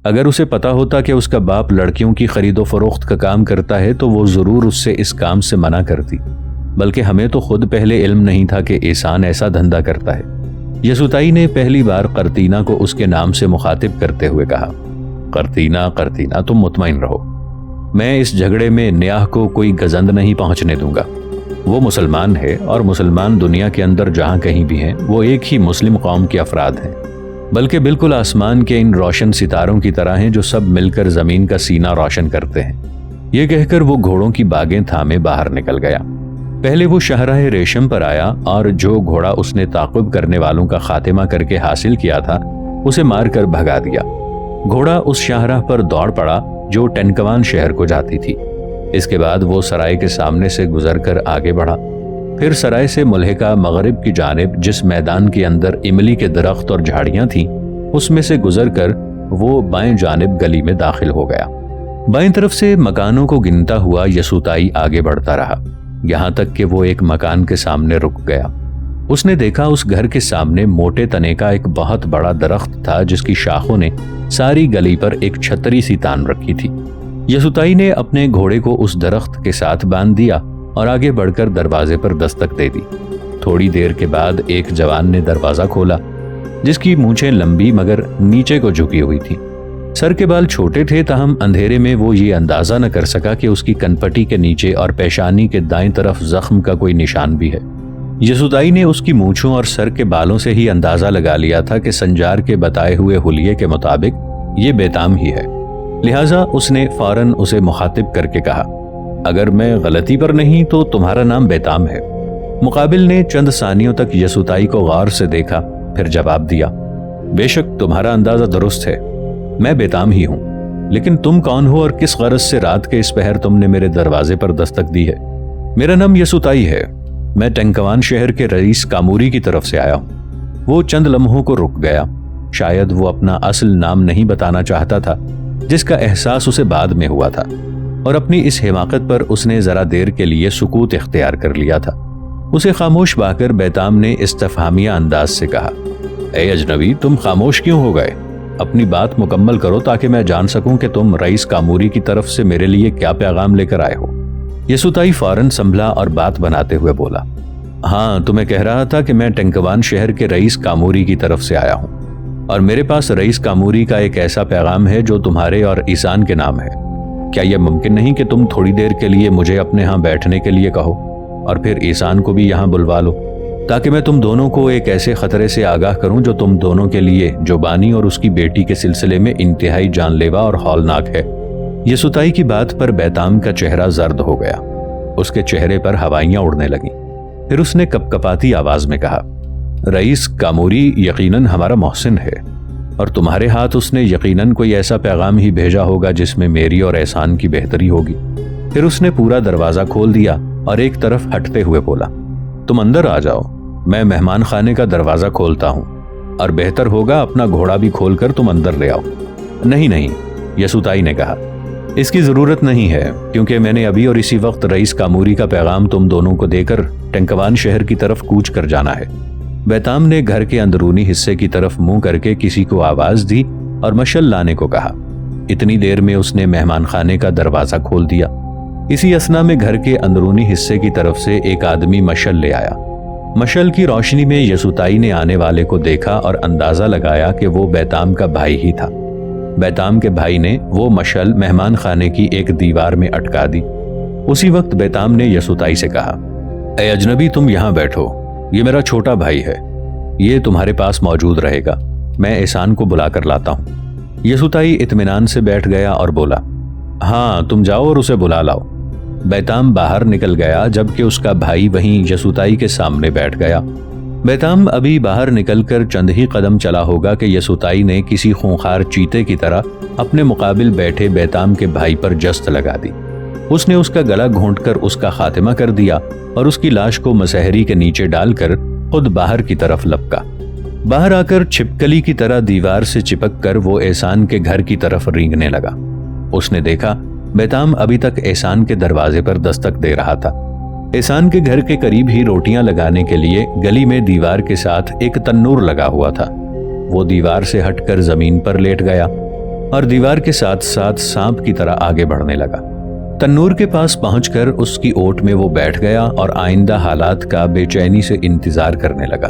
اگر اسے پتا ہوتا کہ اس کا باپ لڑکیوں کی خرید و فروخت کا کام کرتا ہے تو وہ ضرور اس سے اس کام سے منع کرتی، بلکہ ہمیں تو خود پہلے علم نہیں تھا کہ احسان ایسا دھندا کرتا ہے۔ یسوتائی نے پہلی بار قرطینہ کو اس کے نام سے مخاطب کرتے ہوئے کہا، قرطینہ تم مطمئن رہو، میں اس جھگڑے میں نیاح کو کوئی گزند نہیں پہنچنے دوں گا۔ وہ مسلمان ہے اور مسلمان دنیا کے اندر جہاں کہیں بھی ہیں وہ ایک ہی مسلم قوم کے افراد ہیں، بلکہ بالکل آسمان کے ان روشن ستاروں کی طرح ہیں جو سب مل کر زمین کا سینہ روشن کرتے ہیں۔ یہ کہہ کر وہ گھوڑوں کی باگیں تھامے باہر نکل گیا۔ پہلے وہ شاہراہ ریشم پر آیا اور جو گھوڑا اس نے تعقب کرنے والوں کا خاتمہ کر کے حاصل کیا تھا اسے مار کر بھگا دیا۔ گھوڑا اس شاہراہ پر دوڑ پڑا جو ٹینکوان شہر کو جاتی تھی۔ اس کے بعد وہ سرائے کے سامنے سے گزر کر آگے بڑھا، پھر سرائے سے ملحقہ مغرب کی جانب جس میدان کے اندر املی کے درخت اور جھاڑیاں تھیں اس میں سے گزر کر وہ بائیں جانب گلی میں داخل ہو گیا۔ بائیں طرف سے مکانوں کو گنتا ہوا یسوتائی آگے بڑھتا رہا، یہاں تک کہ وہ ایک مکان کے سامنے رک گیا۔ اس نے دیکھا اس گھر کے سامنے موٹے تنے کا ایک بہت بڑا درخت تھا جس کی شاخوں نے ساری گلی پر ایک چھتری سی تان رکھی تھی۔ یسوتائی نے اپنے گھوڑے کو اس درخت کے ساتھ باندھ دیا اور آگے بڑھ کر دروازے پر دستک دے دی۔ تھوڑی دیر کے بعد ایک جوان نے دروازہ کھولا جس کی مونچھیں لمبی مگر نیچے کو جھکی ہوئی تھی۔ سر کے بال چھوٹے تھے، تاہم اندھیرے میں وہ یہ اندازہ نہ کر سکا کہ اس کی کنپٹی کے نیچے اور پیشانی کے دائیں طرف زخم کا کوئی نشان بھی ہے۔ یسوتائی نے اس کی مونچھوں اور سر کے بالوں سے ہی اندازہ لگا لیا تھا کہ سنجار کے بتائے ہوئے حلیے کے مطابق یہ بیتام ہی ہے، لہٰذا اس نے فوراً اسے مخاطب کر کے کہا، اگر میں غلطی پر نہیں تو تمہارا نام بیتام ہے۔ مقابل نے چند ثانیوں تک یسوتائی کو غور سے دیکھا، پھر جواب دیا، بے شک تمہارا اندازہ درست ہے، میں بیتام ہی ہوں، لیکن تم کون ہو اور کس غرض سے رات کے اس پہر تم نے میرے دروازے پر دستک دی ہے؟ میرا نام یسوتائی ہے، میں ٹینکوان شہر کے رئیس کاموری کی طرف سے آیا ہوں۔ وہ چند لمحوں کو رک گیا، شاید وہ اپنا اصل نام نہیں بتانا چاہتا تھا جس کا احساس اسے بعد میں ہوا تھا، اور اپنی اس حماقت پر اس نے ذرا دیر کے لیے سکوت اختیار کر لیا تھا۔ اسے خاموش پا کر بیتام نے استفہامیہ انداز سے کہا، اے اجنبی، تم خاموش کیوں ہو گئے؟ اپنی بات مکمل کرو تاکہ میں جان سکوں کہ تم رئیس کاموری کی طرف سے میرے لیے کیا پیغام لے کر آئے ہو۔ یسوتائی فوراً سنبھلا اور بات بناتے ہوئے بولا، ہاں، تمہیں کہہ رہا تھا کہ میں ٹینکوان شہر کے رئیس کاموری کی طرف سے آیا ہوں، اور میرے پاس رئیس کاموری کا ایک ایسا پیغام ہے جو تمہارے اور ایسان کے نام ہے۔ کیا یہ ممکن نہیں کہ تم تھوڑی دیر کے لیے مجھے اپنے ہاں بیٹھنے کے لیے کہو اور پھر ایسان کو بھی یہاں بلوا لو، تاکہ میں تم دونوں کو ایک ایسے خطرے سے آگاہ کروں جو تم دونوں کے لیے جوبانی اور اس کی بیٹی کے سلسلے میں انتہائی جان لیوا اور ہولناک ہے۔ یسوتائی کی بات پر بیتام کا چہرہ زرد ہو گیا، اس کے چہرے پر ہوائیاں اڑنے لگیں، پھر اس نے کپکپاتی آواز میں کہا، رئیس کاموری یقیناً ہمارا محسن ہے، اور تمہارے ہاتھ اس نے یقیناً کوئی ایسا پیغام ہی بھیجا ہوگا جس میں میری اور احسان کی بہتری ہوگی۔ پھر اس نے پورا دروازہ کھول دیا اور ایک طرف ہٹتے ہوئے بولا، تم اندر آ جاؤ، میں مہمان خانے کا دروازہ کھولتا ہوں، اور بہتر ہوگا اپنا گھوڑا بھی کھول کر تم اندر لے آؤ۔ نہیں، یسوتائی نے کہا، اس کی ضرورت نہیں ہے، کیونکہ میں نے ابھی اور اسی وقت رئیس کاموری کا پیغام تم دونوں کو دے کر ٹینکوان شہر کی طرف کوچ کر جانا ہے۔ بیتام نے گھر کے اندرونی حصے کی طرف منہ کر کے کسی کو آواز دی اور مشل لانے کو کہا۔ اتنی دیر میں اس نے مہمان خانے کا دروازہ کھول دیا۔ اسی اثنا میں گھر کے اندرونی حصے کی طرف سے ایک آدمی مشل لے آیا۔ مشل کی روشنی میں یسوتائی نے آنے والے کو دیکھا اور اندازہ لگایا کہ وہ بیتام کا بھائی ہی تھا۔ بیتام کے بھائی نے وہ مشل مہمان خانے کی ایک دیوار میں اٹکا دی۔ اسی وقت بیتام نے یسوتائی سے کہا، اے اجنبی، تم یہاں بیٹھو، یہ میرا چھوٹا بھائی ہے، یہ تمہارے پاس موجود رہے گا، میں احسان کو بلا کر لاتا ہوں۔ یسوتائی اطمینان سے بیٹھ گیا اور بولا، ہاں، تم جاؤ اور اسے بلا لاؤ۔ بیتام باہر نکل گیا جبکہ اس کا بھائی وہیں یسوتائی کے سامنے بیٹھ گیا۔ بیتام ابھی باہر نکل کر چند ہی قدم چلا ہوگا کہ یسوتائی نے کسی خونخوار چیتے کی طرح اپنے مقابل بیٹھے بیتام کے بھائی پر جست لگا دی۔ اس نے اس کا گلا گھونٹ کر اس کا خاتمہ کر دیا اور اس کی لاش کو مسحری کے نیچے ڈال کر خود باہر کی طرف لپکا۔ باہر آ کر چھپکلی کی طرح دیوار سے چپک کر وہ احسان کے گھر کی طرف رینگنے لگا۔ اس نے دیکھا بیتام ابھی تک احسان کے دروازے پر دستک دے رہا تھا۔ احسان کے گھر کے قریب ہی روٹیاں لگانے کے لیے گلی میں دیوار کے ساتھ ایک تنور لگا ہوا تھا۔ وہ دیوار سے ہٹ کر زمین پر لیٹ گیا۔ اور دیوار کے ساتھ ساتھ سانپ کی طرح آگے بڑھنے لگا۔ تنور کے پاس پہنچ کر اس کی اوٹ میں وہ بیٹھ گیا اور آئندہ حالات کا بے چینی سے انتظار کرنے لگا۔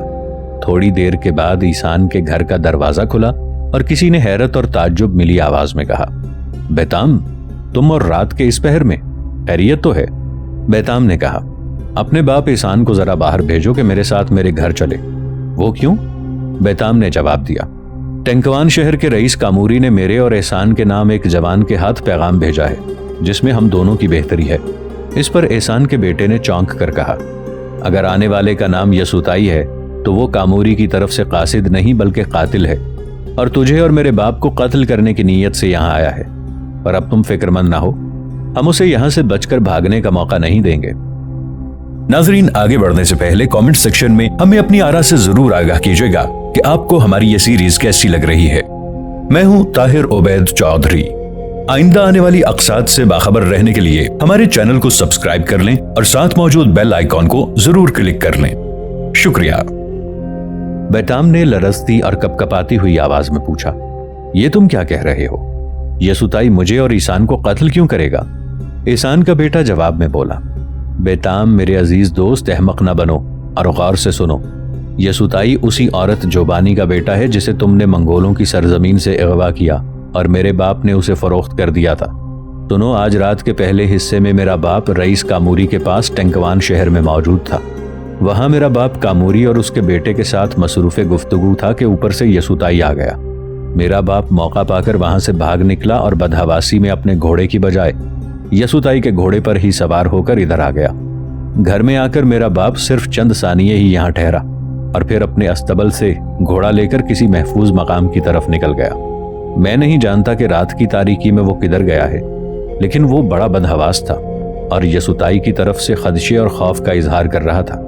تھوڑی دیر کے بعد ایسان کے گھر کا دروازہ کھلا اور کسی نے حیرت اور تعجب ملی آواز میں کہا، بیتام، تم اور رات کے اس پہر میں، خیریت تو ہے؟ بیتام نے کہا، اپنے باپ ایسان کو ذرا باہر بھیجو کہ میرے ساتھ میرے گھر چلے۔ وہ کیوں؟ بیتام نے جواب دیا، ٹینکوان شہر کے رئیس کاموری نے میرے اور احسان کے نام ایک جوان کے ہاتھ پیغام بھیجا ہے جس میں ہم دونوں کی بہتری ہے۔ اس پر احسان کے بیٹے نے چونک کر کہا، اگر آنے والے کا نام یسوتائی ہے تو وہ کاموری کی طرف سے قاصد نہیں بلکہ قاتل ہے، اور تجھے اور میرے باپ کو قتل کرنے کی نیت سے یہاں آیا ہے۔ پر اب تم فکر مند نہ ہو، ہم اسے یہاں سے بچ کر بھاگنے کا موقع نہیں دیں گے۔ ناظرین، آگے بڑھنے سے پہلے کامنٹ سیکشن میں ہمیں اپنی آراء سے ضرور آگاہ کیجیے گا کہ آپ کو ہماری یہ سیریز کیسی لگ رہی ہے۔ میں ہوں طاہر عبید چودھری۔ آئندہ آنے والی اقساط سے باخبر رہنے کے لیے ہمارے چینل کو سبسکرائب کر لیں اور ساتھ موجود بیل آئیکن کو ضرور کلک کر لیں۔ شکریہ۔ بیتام نے لرزتی اور کپکپاتی ہوئی آواز میں پوچھا، یہ تم کیا کہہ رہے ہو؟ یسوتائی مجھے اور ایسان کو قتل کیوں کرے گا؟ ایسان کا بیٹا جواب میں بولا، بیتام میرے عزیز دوست، احمق نہ بنو اور غور سے سنو۔ یسوتائی اسی عورت جوبانی کا بیٹا ہے جسے تم نے منگولوں کی سرزمین سے اغوا کیا اور میرے باپ نے اسے فروخت کر دیا تھا۔ سنو، آج رات کے پہلے حصے میں میرا باپ رئیس کاموری کے پاس ٹینکوان شہر میں موجود تھا۔ وہاں میرا باپ کاموری اور اس کے بیٹے کے ساتھ مصروف گفتگو تھا کہ اوپر سے یسوتائی آ گیا۔ میرا باپ موقع پا کر وہاں سے بھاگ نکلا اور بدحواسی میں اپنے گھوڑے کی بجائے یسوتائی کے گھوڑے پر ہی سوار ہو کر ادھر آ گیا۔ گھر میں آ کر میرا باپ صرف چند ثانیے ہی یہاں ٹھہرا اور پھر اپنے استبل سے گھوڑا لے کر کسی محفوظ مقام کی طرف نکل گیا۔ میں نہیں جانتا کہ رات کی تاریکی میں وہ کدھر گیا ہے، لیکن وہ بڑا بدحواس تھا اور یسوتائی کی طرف سے خدشے اور خوف کا اظہار کر رہا تھا۔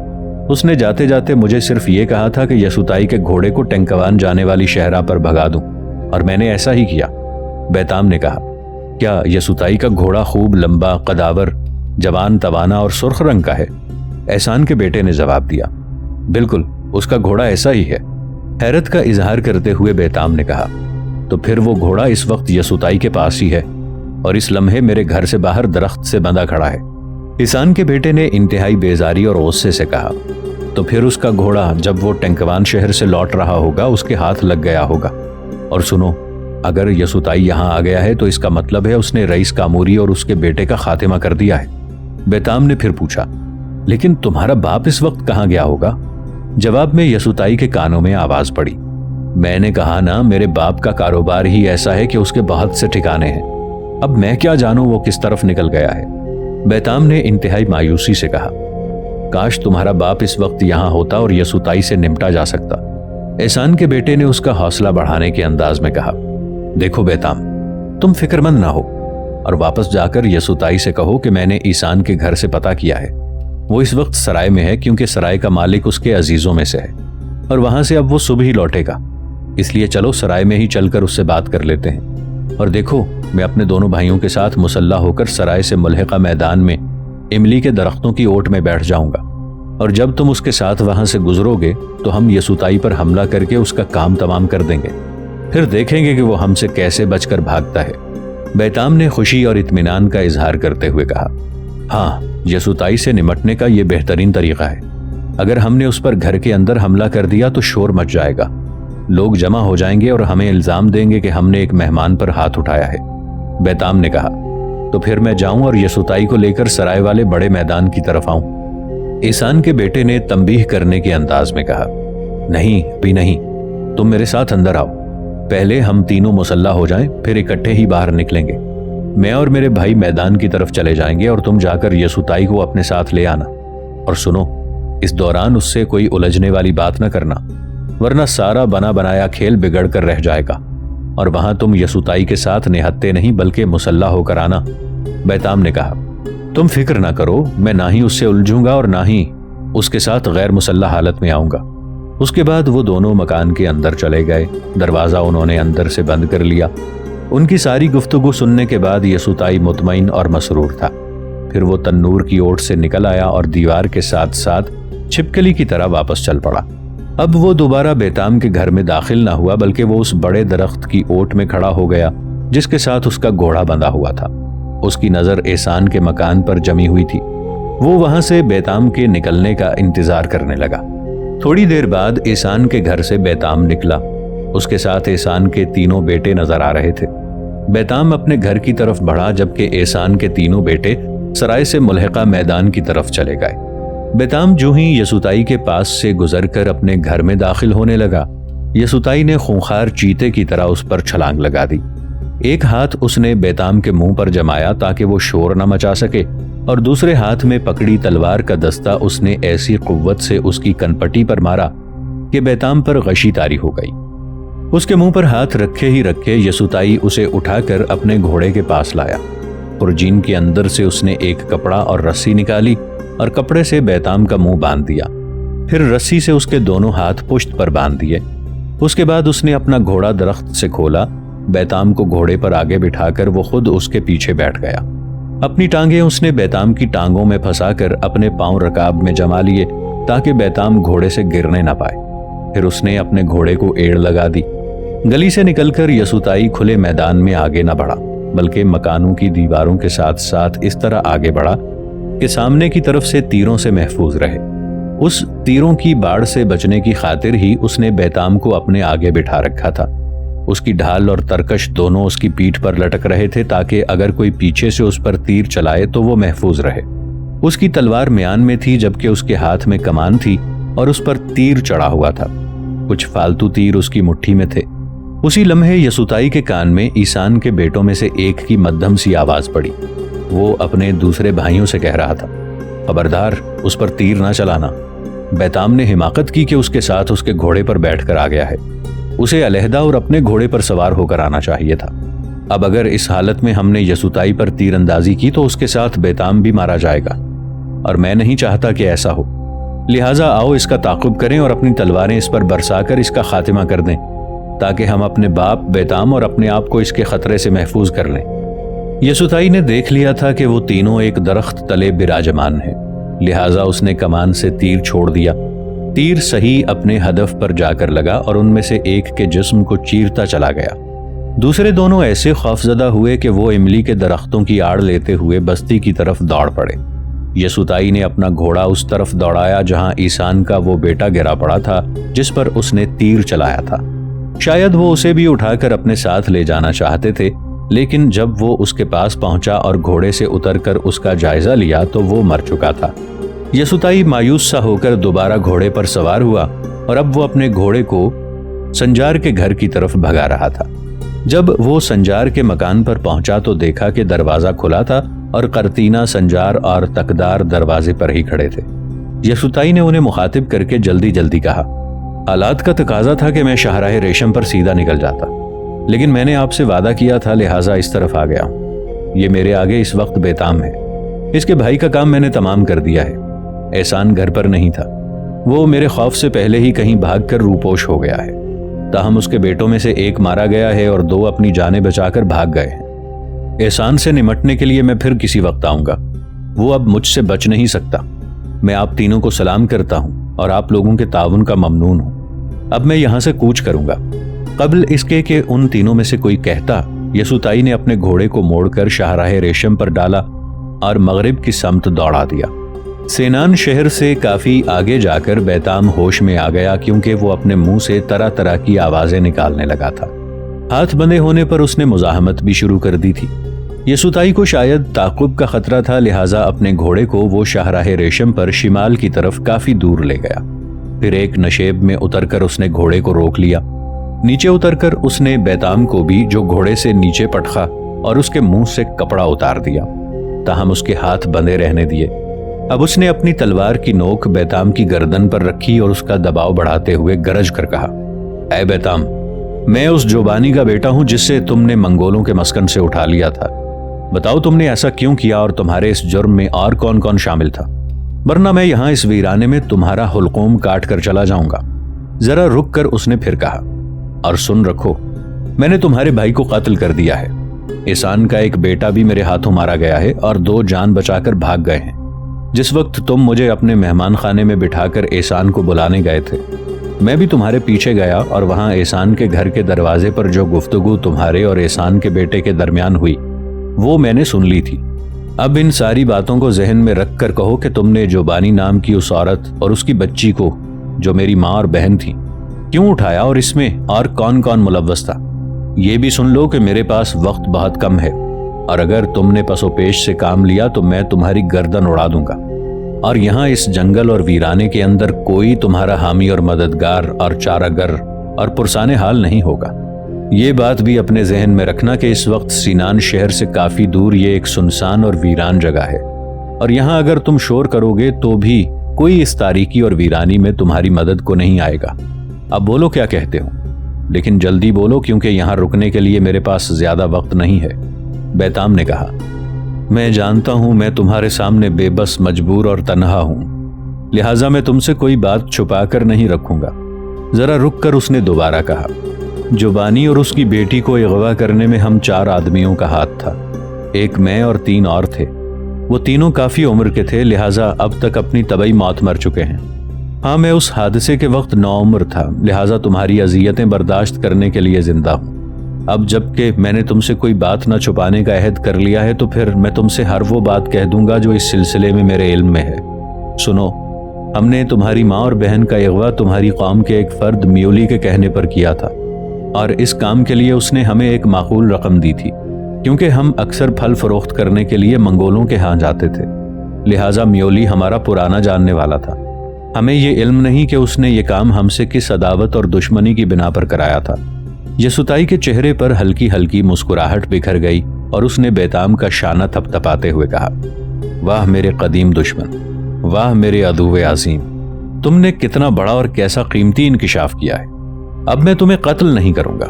اس نے جاتے جاتے مجھے صرف یہ کہا تھا کہ یسوتائی کے گھوڑے کو ٹینکوان جانے والی شہرہ پر بھگا دوں، اور میں نے ایسا ہی کیا۔ بیتام نے کہا، کیا یسوتائی کا گھوڑا خوب لمبا، قداور، جوان، توانا اور سرخ رنگ کا ہے؟ احسان کے بیٹے نے جواب دیا، بالکل، اس کا گھوڑا ایسا ہی ہے۔ حیرت کا اظہار کرتے ہوئے بیتام نے کہا، تو پھر وہ گھوڑا اس وقت یسوتائی کے پاس ہی ہے اور اس لمحے میرے گھر سے باہر درخت سے بندھا کھڑا ہے۔ احسان کے بیٹے نے انتہائی بیزاری اور غصے سے کہا، تو پھر اس کا گھوڑا جب وہ ٹینکوان شہر سے لوٹ رہا ہوگا اس کے ہاتھ لگ گیا ہوگا۔ اور سنو، اگر یسوتائی یہاں آ گیا ہے تو اس کا مطلب ہے اس نے رئیس کاموری اور اس کے بیٹے کا خاتمہ کر دیا ہے۔ بیتام نے پھر پوچھا، لیکن تمہارا باپ اس وقت کہاں گیا ہوگا؟ جواب میں یسوتائی کے کانوں میں آواز پڑی، میں نے کہا نا، میرے باپ کا کاروبار ہی ایسا ہے کہ اس کے بہت سے ٹھکانے ہیں، اب میں کیا جانوں وہ کس طرف نکل گیا ہے۔ بیتام نے انتہائی مایوسی سے کہا، کاش تمہارا باپ اس وقت یہاں ہوتا اور یسوتائی سے نمٹا جا سکتا۔ احسان کے بیٹے نے اس کا حوصلہ بڑھانے کے انداز میں کہا، دیکھو بیتام، تم فکر مند نہ ہو اور واپس جا کر یسوتائی سے کہو کہ میں نے ایسان کے گھر سے پتہ کیا ہے۔ وہ اس وقت سرائے میں ہے کیونکہ سرائے کا مالک اس کے عزیزوں میں سے ہے اور وہاں سے اب وہ صبح ہی لوٹے گا، اس لیے چلو سرائے میں ہی چل کر اس سے بات کر لیتے ہیں۔ اور دیکھو، میں اپنے دونوں بھائیوں کے ساتھ مسلح ہو کر سرائے سے ملحقہ میدان میں املی کے درختوں کی اوٹ میں بیٹھ جاؤں گا، اور جب تم اس کے ساتھ وہاں سے گزرو گے تو ہم یسوتائی پر حملہ کر کے اس کا کام تمام کر دیں گے، پھر دیکھیں گے کہ وہ ہم سے کیسے بچ کر بھاگتا ہے۔ بیتام نے خوشی اور اطمینان کا اظہار کرتے ہوئے کہا، ہاں، یسوتائی سے نمٹنے کا یہ بہترین طریقہ ہے۔ اگر ہم نے اس پر گھر کے اندر حملہ کر دیا تو شور مچ جائے گا، لوگ جمع ہو جائیں گے اور ہمیں الزام دیں گے کہ ہم نے ایک مہمان پر ہاتھ اٹھایا ہے۔ بیتام نے کہا، تو پھر میں جاؤں اور یسوتائی کو لے کر سرائے والے بڑے میدان کی طرف آؤں؟ احسان کے بیٹے نے تنبیہ کرنے کے انداز میں کہا، نہیں، ابھی نہیں، تم میرے ساتھ اندر آؤ، پہلے ہم تینوں مسلح ہو جائیں، پھر اکٹھے ہی باہر نکلیں گے۔ میں اور میرے بھائی میدان کی طرف چلے جائیں گے اور تم جا کر یسوتائی کو اپنے ساتھ لے آنا، اور سنو، اس دوران اس سے کوئی الجھنے والی بات نہ کرنا، ورنہ سارا بنا بنایا کھیل بگڑ کر رہ جائے گا، اور وہاں تم یسوتائی کے ساتھ نہتے نہیں بلکہ مسلح ہو کر آنا۔ بیتام نے کہا، تم فکر نہ کرو، میں نہ ہی اس سے الجھوں گا اور نہ ہی اس کے ساتھ غیر مسلح حالت میں آؤں گا۔ اس کے بعد وہ دونوں مکان کے اندر چلے گئے، دروازہ انہوں نے اندر سے بند کر لیا۔ ان کی ساری گفتگو سننے کے بعد یسوتائی مطمئن اور مسرور تھا۔ پھر وہ تنور کی اوٹ سے نکل آیا اور دیوار کے ساتھ ساتھ چھپکلی کی طرح واپس چل پڑا۔ اب وہ دوبارہ بیتام کے گھر میں داخل نہ ہوا بلکہ وہ اس بڑے درخت کی اوٹ میں کھڑا ہو گیا جس کے ساتھ اس کا گھوڑا بندھا ہوا تھا۔ اس کی نظر احسان کے مکان پر جمی ہوئی تھی۔ وہ وہاں سے بیتام کے نکلنے کا انتظار کرنے لگا۔ تھوڑی دیر بعد احسان کے گھر سے بیتام نکلا۔ اس کے ساتھ احسان کے تینوں بیٹے نظر آ رہے تھے۔ بیتام اپنے گھر کی طرف بڑھا جبکہ احسان کے تینوں بیٹے سرائے سے ملحقہ میدان کی طرف چلے گئے۔ بیتام جو ہی یسوتائی کے پاس سے گزر کر اپنے گھر میں داخل ہونے لگا، یسوتائی نے خونخوار چیتے کی طرح اس پر چھلانگ لگا دی۔ ایک ہاتھ اس نے بیتام کے منہ پر جمایا تاکہ وہ شور نہ مچا سکے، اور دوسرے ہاتھ میں پکڑی تلوار کا دستہ اس نے ایسی قوت سے اس کی کنپٹی پر مارا کہ بیتام پر غشی طاری ہو گئی۔ اس کے منہ پر ہاتھ رکھے ہی رکھے یسوتائی اسے اٹھا کر اپنے گھوڑے کے پاس لایا۔ خرجین کے اندر سے اس نے ایک کپڑا اور رسی نکالی اور کپڑے سے بیتام کا منہ باندھ دیا، پھر رسی سے اس کے دونوں ہاتھ پشت پر باندھ دیے۔ اس کے بعد اس نے اپنا گھوڑا درخت سے کھولا، بیتام کو گھوڑے پر آگے بٹھا کر وہ خود اس کے پیچھے بیٹھ گیا۔ اپنی ٹانگیں اس نے بیتام کی ٹانگوں میں پھنسا کر اپنے پاؤں رکاب میں جما لیے تاکہ بیتام گھوڑے سے گرنے نہ پائے۔ پھر اس نے اپنے گھوڑے کو ایڑ لگا دی۔ گلی سے نکل کر یسوتائی کھلے میدان میں آگے نہ بڑھا، بلکہ مکانوں کی دیواروں کے ساتھ ساتھ اس طرح آگے بڑھا کہ سامنے کی طرف سے تیروں سے محفوظ رہے۔ اس تیروں کی باڑ سے بچنے کی خاطر ہی اس نے بیتام کو اپنے آگے بٹھا رکھا تھا۔ اس کی ڈھال اور ترکش دونوں اس کی پیٹھ پر لٹک رہے تھے تاکہ اگر کوئی پیچھے سے اس پر تیر چلائے تو وہ محفوظ رہے۔ اس کی تلوار میان میں تھی جبکہ اس کے ہاتھ میں کمان تھی اور اس پر تیر چڑھا ہوا تھا۔ کچھ فالتو تیر اس کی مٹھی میں تھے۔ اسی لمحے یسوتائی کے کان میں ایسان کے بیٹوں میں سے ایک کی مدھم سی آواز پڑی۔ وہ اپنے دوسرے بھائیوں سے کہہ رہا تھا، خبردار اس پر تیر نہ چلانا۔ بیتام نے حماقت کی کہ اس کے ساتھ اس کے گھوڑے پر بیٹھ کر آ گیا ہے۔ اسے علیحدہ اور اپنے گھوڑے پر سوار ہو کر آنا چاہیے تھا۔ اب اگر اس حالت میں ہم نے یسوتائی پر تیر اندازی کی تو اس کے ساتھ بیتام بھی مارا جائے گا، اور میں نہیں چاہتا کہ ایسا ہو۔ لہٰذا آؤ اس کا تعاقب کریں اور اپنی تلواریں اس پر برسا کر اس کا خاتمہ کر دیں تاکہ ہم اپنے باپ بیتام اور اپنے آپ کو اس کے خطرے سے محفوظ کر لیں۔ یسوتائی نے دیکھ لیا تھا کہ وہ تینوں ایک درخت تلے براجمان ہیں، لہٰذا اس نے کمان سے تیر چھوڑ دیا۔ تیر صحیح اپنے ہدف پر جا کر لگا اور ان میں سے ایک کے جسم کو چیرتا چلا گیا۔ دوسرے دونوں ایسے خوفزدہ ہوئے کہ وہ املی کے درختوں کی آڑ لیتے ہوئے بستی کی طرف دوڑ پڑے۔ یسوتائی نے اپنا گھوڑا اس طرف دوڑایا جہاں ایسان کا وہ بیٹا گرا پڑا تھا جس پر اس نے تیر چلایا تھا۔ شاید وہ اسے بھی اٹھا کر اپنے ساتھ لے جانا چاہتے تھے، لیکن جب وہ اس کے پاس پہنچا اور گھوڑے سے اتر کر اس کا جائزہ لیا تو وہ مر چکا تھا۔ یسوتائی مایوس سا ہو کر دوبارہ گھوڑے پر سوار ہوا اور اب وہ اپنے گھوڑے کو سنجار کے گھر کی طرف بھگا رہا تھا۔ جب وہ سنجار کے مکان پر پہنچا تو دیکھا کہ دروازہ کھلا تھا اور قرطینہ، سنجار اور تکدار دروازے پر ہی کھڑے تھے۔ یسوتائی نے انہیں مخاطب کر کے جلدی جلدی کہا، حالات کا تقاضا تھا کہ میں شاہراہ ریشم پر سیدھا نکل جاتا، لیکن میں نے آپ سے وعدہ کیا تھا لہٰذا اس طرف آ گیا ہوں۔ یہ میرے آگے اس وقت بیتام ہے۔ اس کے بھائی کا کام میں نے تمام کر دیا ہے۔ احسان گھر پر نہیں تھا، وہ میرے خوف سے پہلے ہی کہیں بھاگ کر روپوش ہو گیا ہے، تاہم اس کے بیٹوں میں سے ایک مارا گیا ہے اور 2 اپنی جانیں بچا کر بھاگ گئے ہیں۔ احسان سے نمٹنے کے لیے میں پھر کسی وقت آؤں گا، وہ اب مجھ سے بچ نہیں سکتا۔ میں آپ تینوں کو سلام کرتا ہوں اور آپ لوگوں کے تعاون کا ممنون ہوں۔ اب میں یہاں سے کوچ کروں گا۔ قبل اس کے کہ ان تینوں میں سے کوئی کہتا، یسوتائی نے اپنے گھوڑے کو موڑ کر شاہراہ ریشم پر ڈالا اور مغرب کی سمت دوڑا دیا۔ سینان شہر سے کافی آگے جا کر بیتام ہوش میں آ گیا کیونکہ وہ اپنے منہ سے طرح طرح کی آوازیں نکالنے لگا تھا۔ ہاتھ بندھے ہونے پر اس نے مزاحمت بھی شروع کر دی تھی۔ یسوتائی کو شاید تعقب کا خطرہ تھا، لہٰذا اپنے گھوڑے کو وہ شاہراہ ریشم پر شمال کی طرف کافی دور لے گیا۔ پھر ایک نشیب میں اتر کر اس نے گھوڑے کو روک لیا۔ نیچے اتر کر اس نے بیتام کو بھی، جو گھوڑے سے نیچے پٹخا، اور اس کے منہ سے کپڑا اتار دیا، تاہم اس کے ہاتھ بندھے رہنے دیے۔ اب اس نے اپنی تلوار کی نوک بیتام کی گردن پر رکھی اور اس کا دباؤ بڑھاتے ہوئے گرج کر کہا، اے بیتام، میں اس جوبانی کا بیٹا ہوں جس سے تم نے منگولوں کے مسکن سے اٹھا لیا تھا۔ بتاؤ تم نے ایسا کیوں کیا اور تمہارے اس جرم میں اور کون کون شامل تھا، ورنہ میں یہاں اس ویرانے میں تمہارا حلقوم کاٹ کر چلا جاؤں گا۔ ذرا رک کر اس نے پھر کہا، اور سن رکھو، میں نے تمہارے بھائی کو قتل کر دیا ہے۔ احسان کا ایک بیٹا بھی میرے ہاتھوں مارا گیا ہے اور 2 جان بچا کر بھاگ گئے ہیں۔ جس وقت تم مجھے اپنے مہمان خانے میں بٹھا کر احسان کو بلانے گئے تھے، میں بھی تمہارے پیچھے گیا اور وہاں احسان کے گھر کے دروازے پر جو گفتگو تمہارے اور احسان کے بیٹے کے درمیان ہوئی وہ میں نے سن لی تھی۔ اب ان ساری باتوں کو ذہن میں رکھ کر کہو کہ تم نے جوبانی نام کی اس عورت اور اس کی بچی کو، جو میری ماں اور بہن تھی، کیوں اٹھایا اور اس میں اور کون کون ملوث تھا؟ یہ بھی سن لو کہ میرے پاس وقت بہت کم ہے، اور اگر تم نے پس و پیش سے کام لیا تو میں تمہاری گردن اڑا دوں گا، اور یہاں اس جنگل اور ویرانے کے اندر کوئی تمہارا حامی اور مددگار اور چارہ گر اور پرسان حال نہیں ہوگا۔ یہ بات بھی اپنے ذہن میں رکھنا کہ اس وقت سینان شہر سے کافی دور یہ ایک سنسان اور ویران جگہ ہے، اور یہاں اگر تم شور کرو گے تو بھی کوئی اس تاریکی اور ویرانی میں تمہاری مدد کو نہیں آئے گا۔ اب بولو کیا کہتے ہو، لیکن جلدی بولو کیونکہ یہاں رکنے کے لیے میرے پاس زیادہ وقت نہیں ہے۔ بیتام نے کہا، میں جانتا ہوں میں تمہارے سامنے بے بس، مجبور اور تنہا ہوں، لہٰذا میں تم سے کوئی بات چھپا کر نہیں رکھوں گا۔ ذرا رک کر اس نے دوبارہ کہا، جوبانی اور اس کی بیٹی کو اغوا کرنے میں ہم 4 آدمیوں کا ہاتھ تھا، ایک میں اور 3 اور تھے۔ وہ تینوں کافی عمر کے تھے، لہٰذا اب تک اپنی طبعی موت مر چکے ہیں۔ ہاں، میں اس حادثے کے وقت نوعمر تھا، لہٰذا تمہاری اذیتیں برداشت کرنے کے لیے زندہ ہوں۔ اب جب کہ میں نے تم سے کوئی بات نہ چھپانے کا عہد کر لیا ہے تو پھر میں تم سے ہر وہ بات کہہ دوں گا جو اس سلسلے میں میرے علم میں ہے۔ سنو، ہم نے تمہاری ماں اور بہن کا اغوا تمہاری قوم کے ایک فرد میولی کے کہنے پر کیا تھا، اور اس کام کے لیے اس نے ہمیں ایک معقول رقم دی تھی، کیونکہ ہم اکثر پھل فروخت کرنے کے لیے منگولوں کے ہاں جاتے تھے، لہٰذا میولی ہمارا پرانا جاننے والا تھا۔ ہمیں یہ علم نہیں کہ اس نے یہ کام ہم سے کس عداوت اور دشمنی کی بنا پر کرایا تھا۔ یسوتائی کے چہرے پر ہلکی ہلکی مسکراہٹ بکھر گئی اور اس نے بیتام کا شانہ تھپ تھپاتے ہوئے کہا، واہ میرے قدیم دشمن، واہ میرے عدو عظیم، تم نے کتنا بڑا اور کیسا قیمتی انکشاف کیا ہے۔ اب میں تمہیں قتل نہیں کروں گا،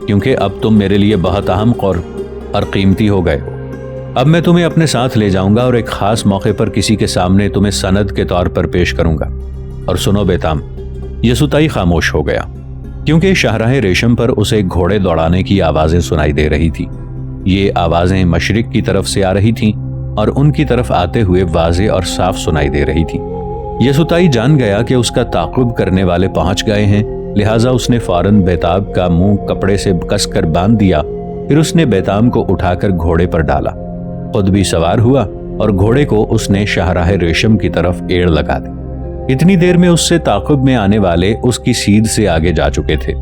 کیونکہ اب تم میرے لیے بہت اہم اور قیمتی ہو گئے ہو۔ اب میں تمہیں اپنے ساتھ لے جاؤں گا اور ایک خاص موقع پر کسی کے سامنے تمہیں سند کے طور پر پیش کروں گا۔ اور سنو بیتام، یسوتائی خاموش ہو گیا، کیونکہ شاہراہ ریشم پر اسے گھوڑے دوڑانے کی آوازیں سنائی دے رہی تھی۔ یہ آوازیں مشرق کی طرف سے آ رہی تھیں اور ان کی طرف آتے ہوئے واضح اور صاف سنائی دے رہی تھیں۔ یسوتائی جان گیا کہ اس کا تعقب کرنے والے پہنچ گئے ہیں، لہٰذا اس نے فوراً بیتاب کا منہ کپڑے سے کس کر باندھ دیا، پھر اس نے بیتام کو اٹھا کر گھوڑے پر ڈالا، خود بھی سوار ہوا اور گھوڑے کو اس نے شاہراہ ریشم کی طرف ایڑ لگا دی۔ اتنی دیر میں اس سے تعقب میں آنے والے اس کی سیدھ سے آگے جا چکے تھے۔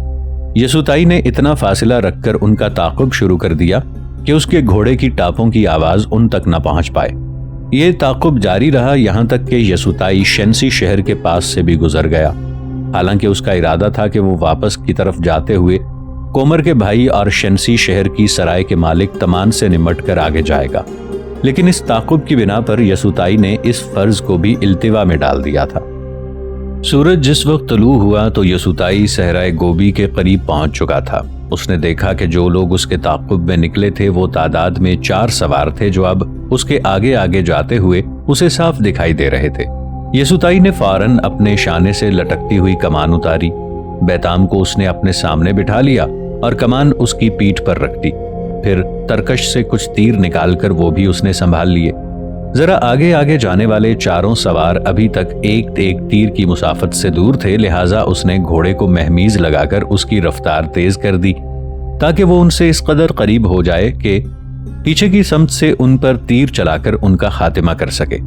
یسوتائی نے اتنا فاصلہ رکھ کر ان کا تعقب شروع کر دیا کہ اس کے گھوڑے کی ٹاپوں کی آواز ان تک نہ پہنچ پائے۔ یہ تعقب جاری رہا یہاں تک کہ یسوتائی شنسی شہر کے پاس سے بھی گزر گیا، حالانکہ اس کا ارادہ تھا کہ وہ واپس کی طرف جاتے ہوئے کومر کے بھائی اور شنسی شہر کی سرائے کے مالک تمان سے نمٹ کر آگے جائے گا، لیکن اس تعقب کی بنا پر یسوتائی نے اس فرض کو بھی التوا میں ڈال دیا تھا۔ سورج جس وقت طلوع ہوا تو یسوتائی صحرائے گوبی کے قریب پہنچ چکا تھا۔ اس نے دیکھا کہ جو لوگ اس کے تعقب میں نکلے تھے وہ تعداد میں 4 سوار تھے جو اب اس کے آگے آگے جاتے ہوئے اسے صاف دکھائی دے رہے تھے۔ یسوتائی نے فوراً اپنے شانے سے لٹکتی ہوئی کمان اتاری، بیتام کو اس نے اپنے سامنے بٹھا لیا اور کمان اس کی پیٹھ پر رکھ دی، پھر ترکش سے کچھ تیر نکال کر وہ بھی اس نے سنبھال لیے۔ ذرا آگے آگے جانے والے 4 سوار ابھی تک ایک تیر کی مسافت سے دور تھے، لہٰذا اس نے گھوڑے کو مہمیز لگا کر اس کی رفتار تیز کر دی تاکہ وہ ان سے اس قدر قریب ہو جائے کہ پیچھے کی سمت سے ان پر تیر چلا کر ان کا خاتمہ کر سکے۔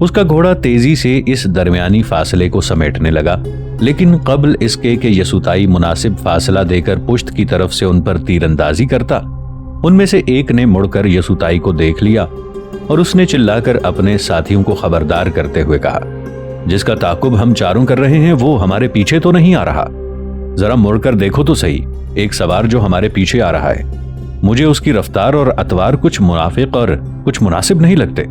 اس کا گھوڑا تیزی سے اس درمیانی فاصلے کو سمیٹنے لگا، لیکن قبل اس کے کہ یسوتائی مناسب فاصلہ دے کر پشت کی طرف سے ان پر تیر اندازی کرتا، ان میں سے ایک نے مڑ کر یسوتائی کو دیکھ لیا اور اس نے چلا کر اپنے ساتھیوں کو خبردار کرتے ہوئے کہا، جس کا تعقب ہم 4 کر رہے ہیں وہ ہمارے پیچھے تو نہیں آ رہا، ذرا مڑ کر دیکھو تو صحیح، ایک سوار جو ہمارے پیچھے آ رہا ہے، مجھے اس کی رفتار اور اطوار کچھ موافق اور کچھ مناسب نہیں لگتے۔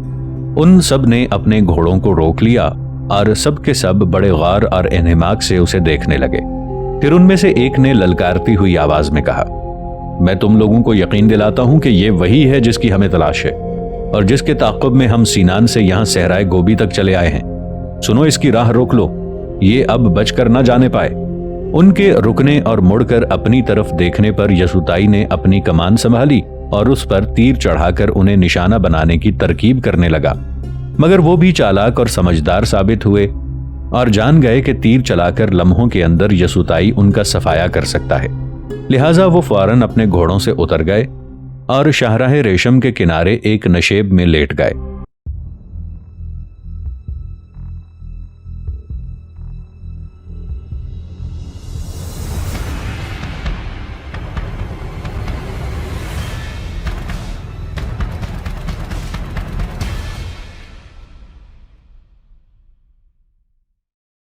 ان سب نے اپنے گھوڑوں کو روک لیا اور سب کے سب بڑے غور اور انہماک سے اسے دیکھنے لگے۔ پھر ان میں سے ایک نے للکارتی ہوئی آواز میں کہا، میں تم لوگوں کو یقین دلاتا ہوں کہ یہ وہی ہے جس کی ہمیں تلاش ہے اور جس کے تعقب میں ہم سینان سے یہاں صحرائے گوبی تک چلے آئے ہیں۔ سنو، اس کی راہ روک لو، یہ اب بچ کر نہ جانے پائے۔ ان کے رکنے اور مڑ کر اپنی طرف دیکھنے پر یسوتائی نے اپنی کمان سنبھالی اور اس پر تیر چڑھا کر انہیں نشانہ بنانے کی ترکیب کرنے لگا، مگر وہ بھی چالاک اور سمجھدار ثابت ہوئے۔ اور جان گئے کہ تیر چلا کر لمحوں کے اندر یسوتائی ان کا صفایا کر سکتا ہے، لہٰذا وہ فوراً اپنے گھوڑوں سے اتر گئے اور شاہراہ ریشم کے کنارے ایک نشیب میں لیٹ گئے۔